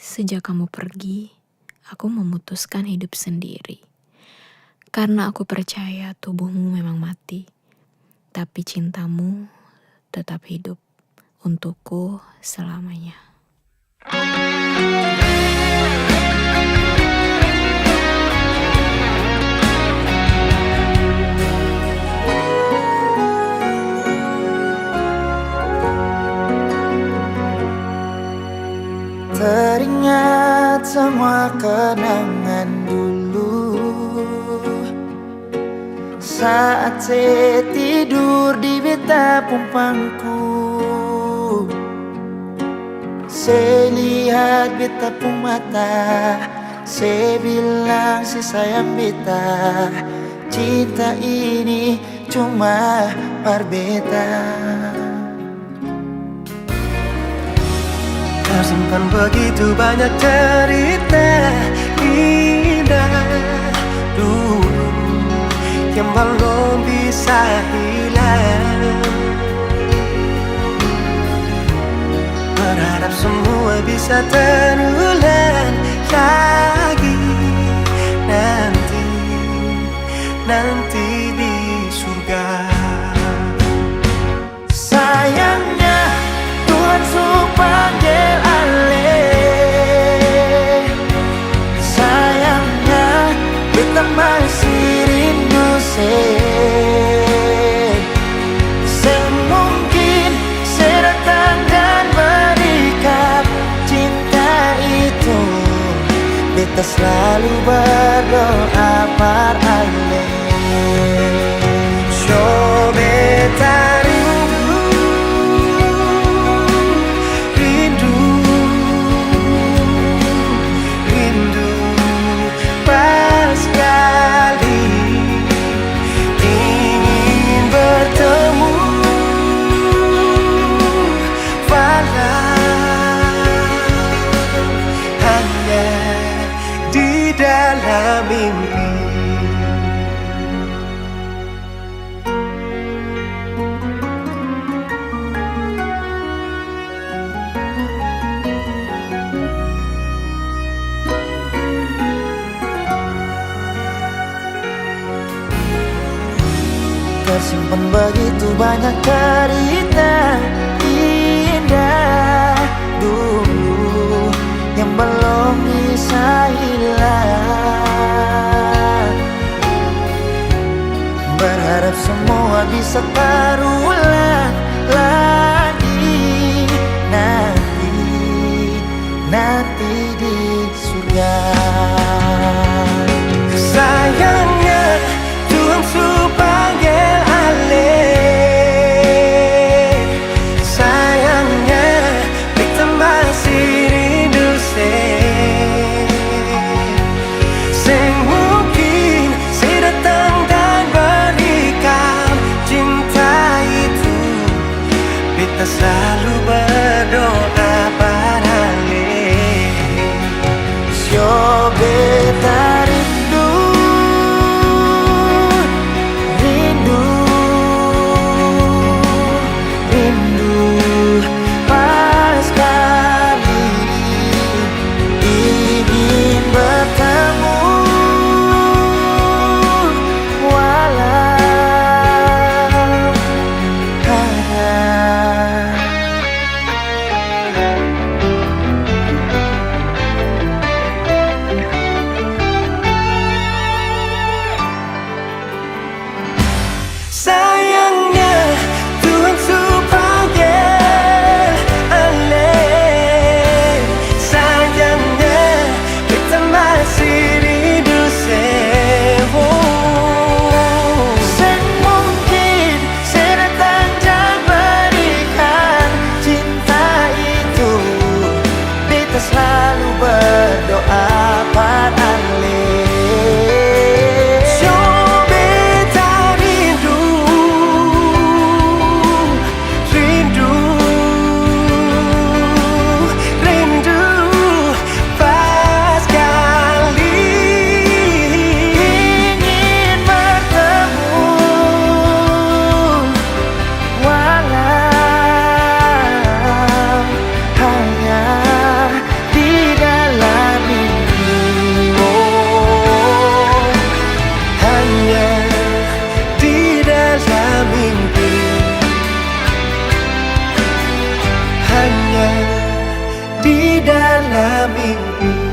Sejak kamu pergi, aku memutuskan hidup sendiri. Karena aku percaya tubuhmu memang mati, tapi cintamu tetap hidup untukku selamanya. Teringat semua kenangan dulu saat saya tidur di beta pumpangku. Saya lihat beta pung mata, saya bilang si sayang beta, cinta ini cuma par beta. Tersimpan begitu banyak cerita indah dulu yang belum bisa hilang. Berharap semua bisa terulang lagi nanti di surga. Sayangnya Tuhan sudah panggil alih. Sayangnya beta masih rindu semungkin saya datang dan berikan cinta itu. Beta selalu berdoa par alih. So beta dalam mimpi. Tersimpan begitu banyak cerita indah dulu yang belum bisa hilang. Berharap semua bisa terulang lagi nanti di surga. Sayangnya Tuhan sudah panggil alih. Sayangnya kita masih rindu semungkin saya datang dan berikan cinta itu. mimpi.